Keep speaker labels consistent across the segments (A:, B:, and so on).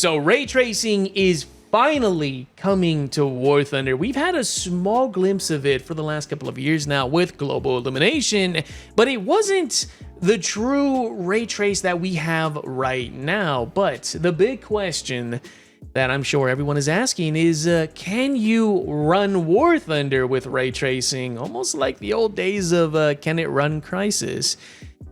A: So ray tracing is finally coming to War Thunder. We've had a small glimpse of it for the last couple of years now with global illumination, but it wasn't the true ray trace that we have right now. But the big question that I'm sure everyone is asking is, can you run War Thunder with ray tracing? Almost like the old days of Can It Run Crisis?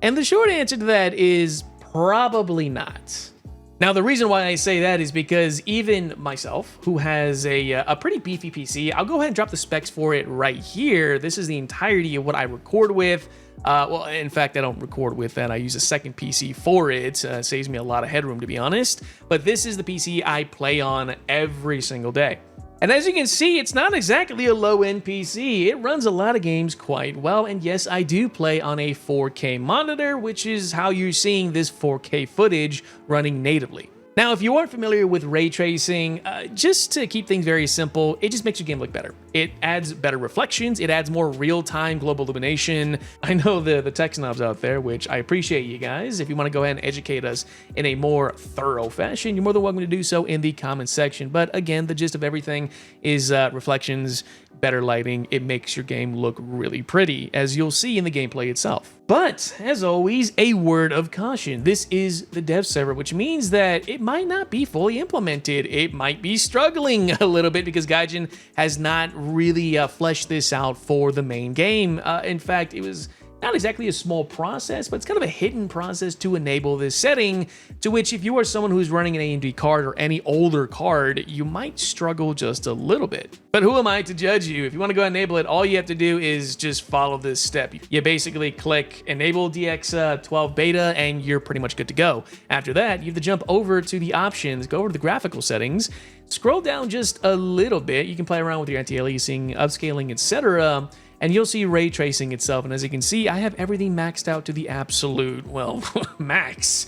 A: And the short answer to that is probably not. Now, the reason why I say that is because even myself, who has a pretty beefy PC, I'll go ahead and drop the specs for it right here. This is the entirety of what I record with. Well, in fact, I don't record with that. I use a second PC for it. Saves me a lot of headroom, to be honest. But this is the PC I play on every single day. And as you can see, it's not exactly a low-end PC. It runs a lot of games quite well. And yes, I do play on a 4K monitor, which is how you're seeing this 4K footage running natively. Now, if you aren't familiar with ray tracing, just to keep things very simple, it just makes your game look better. It adds better reflections, it adds more real-time global illumination. I know the tech snobs out there, which I appreciate you guys. If you want to go ahead and educate us in a more thorough fashion, you're more than welcome to do so in the comment section. But again, the gist of everything is reflections, better lighting. It makes your game look really pretty, as you'll see in the gameplay itself. But as always, a word of caution. This is the dev server, which means that it might not be fully implemented. It might be struggling a little bit because Gaijin has not really fleshed this out for the main game. In fact, it was not exactly a small process, but it's kind of a hidden process to enable this setting, to which if you are someone who's running an AMD card or any older card, you might struggle just a little bit. But who am I to judge you? If you want to go ahead and enable it, all you have to do is just follow this step. You basically click Enable DX12 Beta, and you're pretty much good to go. After that, you have to jump over to the options, go over to the graphical settings, scroll down just a little bit. You can play around with your anti-aliasing, upscaling, etc., and you'll see ray tracing itself. And as you can see, I have everything maxed out to the absolute, well, max.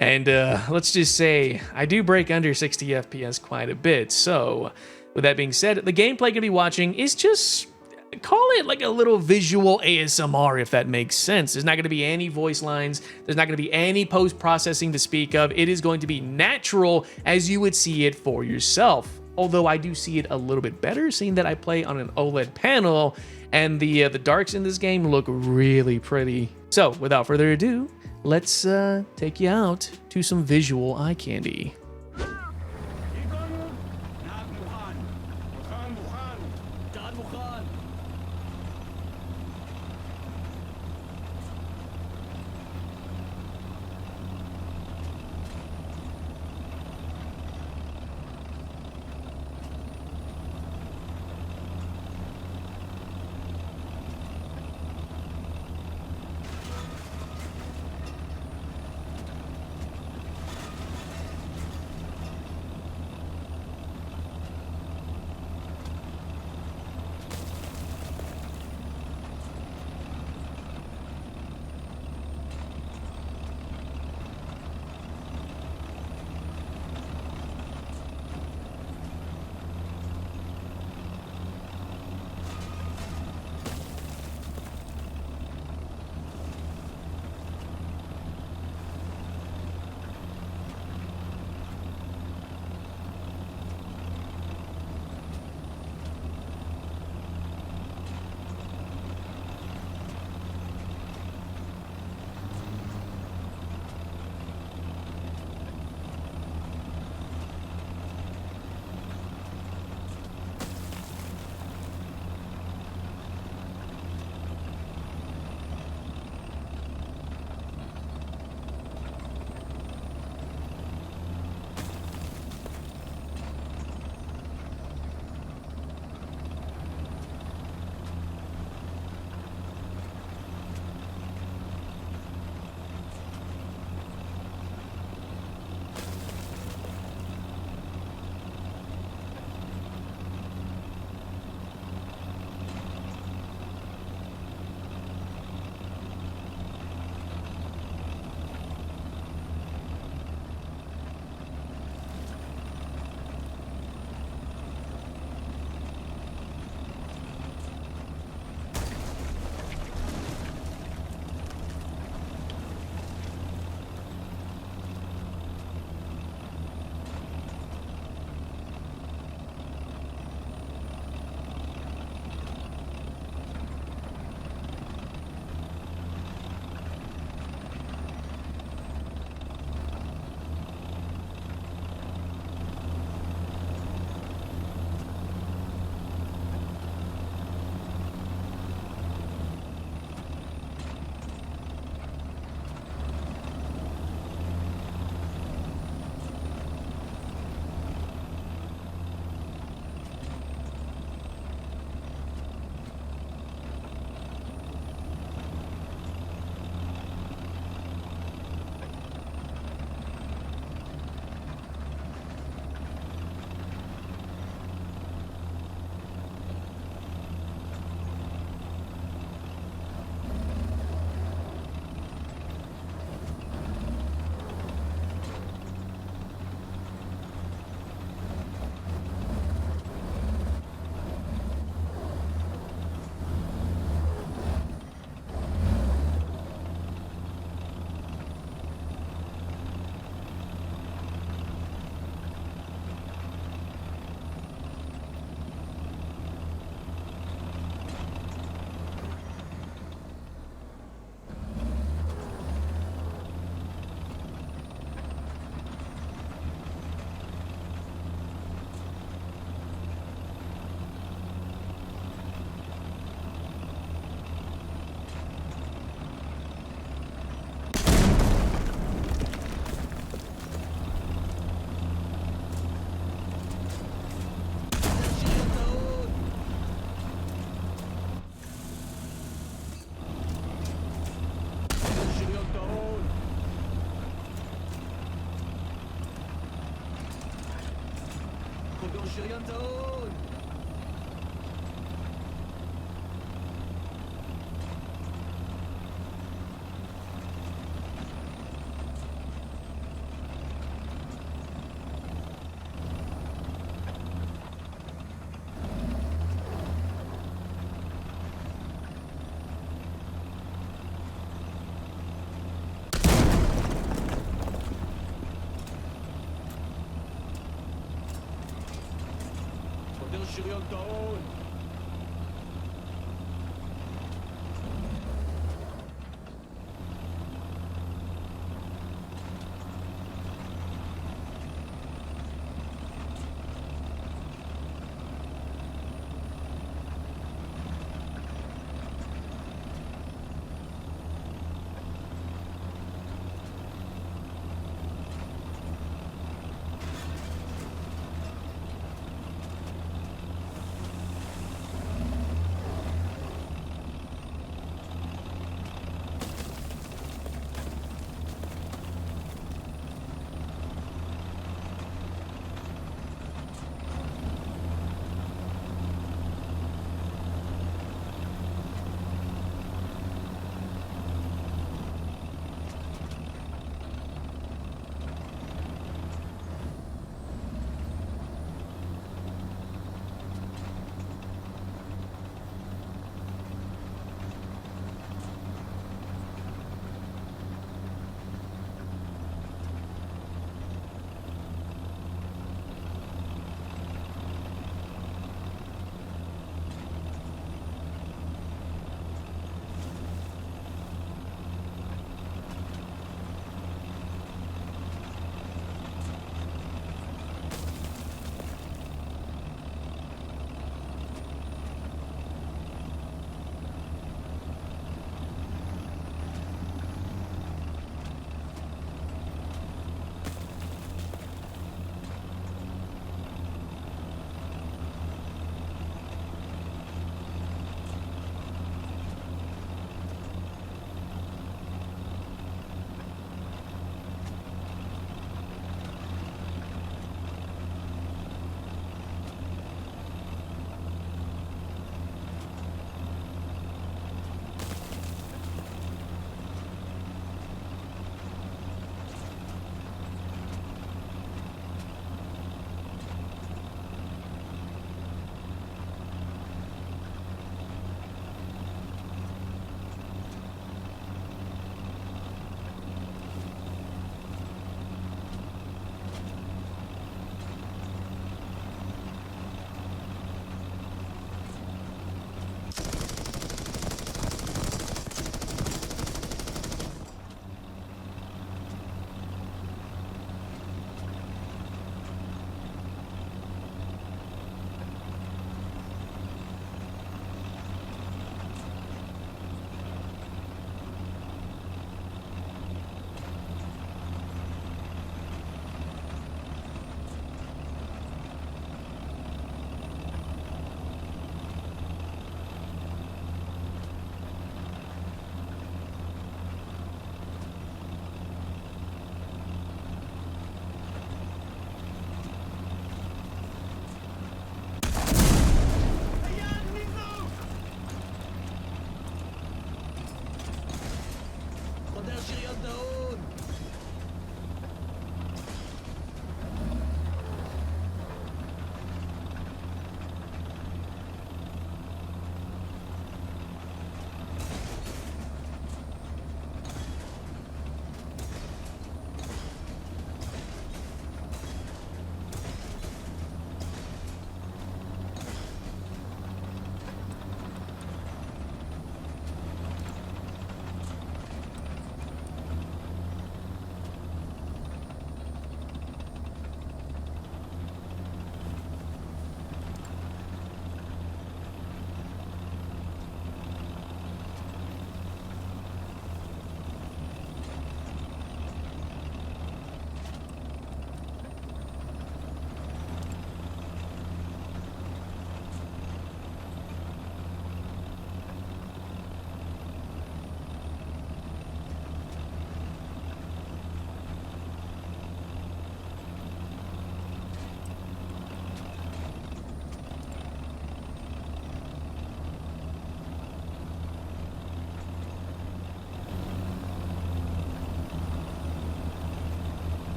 A: And let's just say I do break under 60 FPS quite a bit. So with that being said, the gameplay you're gonna be watching is just, call it like a little visual ASMR, if that makes sense. There's not gonna be any voice lines. There's not gonna be any post-processing to speak of. It is going to be natural as you would see it for yourself. Although I do see it a little bit better, seeing that I play on an OLED panel, and the darks in this game look really pretty. So without further ado, let's take you out to some visual eye candy.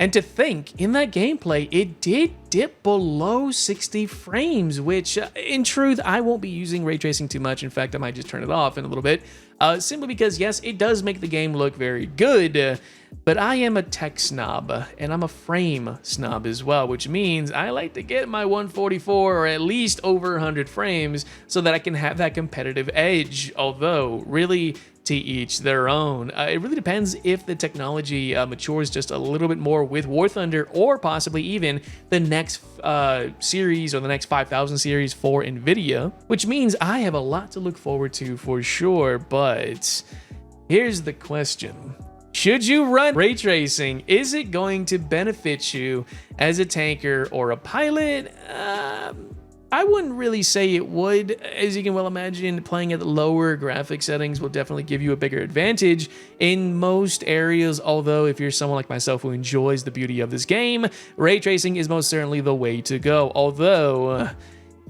A: And to think, in that gameplay, it did dip below 60 frames, which in truth, I won't be using ray tracing too much. In fact, I might just turn it off in a little bit, simply because, yes, it does make the game look very good, but I am a tech snob, and I'm a frame snob as well, which means I like to get my 144 or at least over 100 frames so that I can have that competitive edge, although really, to each their own. It really depends if the technology matures just a little bit more with War Thunder, or possibly even the next series or the next 5000 series for NVIDIA, which means I have a lot to look forward to for sure. But here's the question. Should you run ray tracing? Is it going to benefit you as a tanker or a pilot? I wouldn't really say it would. As you can well imagine, playing at lower graphic settings will definitely give you a bigger advantage in most areas, although if you're someone like myself who enjoys the beauty of this game, ray tracing is most certainly the way to go, although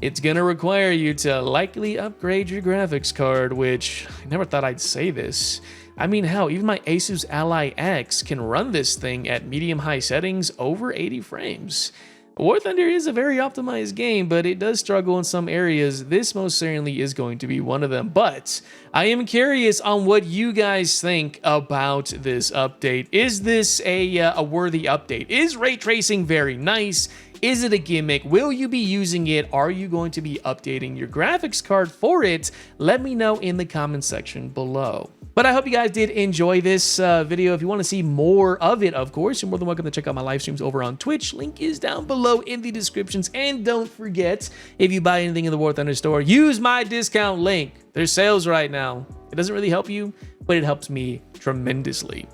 A: it's gonna require you to likely upgrade your graphics card, which I never thought I'd say this. I mean, hell, even my Asus Ally X can run this thing at medium-high settings over 80 frames. War Thunder is a very optimized game, but it does struggle in some areas. This most certainly is going to be one of them. But I am curious on what you guys think about this update. Is this a worthy update? Is ray tracing very nice? Is it a gimmick? Will you be using it? Are you going to be updating your graphics card for it? Let me know in the comment section below. But I hope you guys did enjoy this video. If you want to see more of it, of course, you're more than welcome to check out my live streams over on Twitch. Link is down below in the descriptions. And don't forget, if you buy anything in the War Thunder store, use my discount link. There's sales right now. It doesn't really help you, but it helps me tremendously.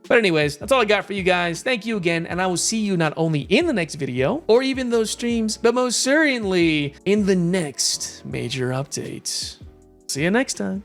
A: But anyways, that's all I got for you guys. Thank you again, and I will see you not only in the next video, or even those streams, but most certainly in the next major update. See you next time.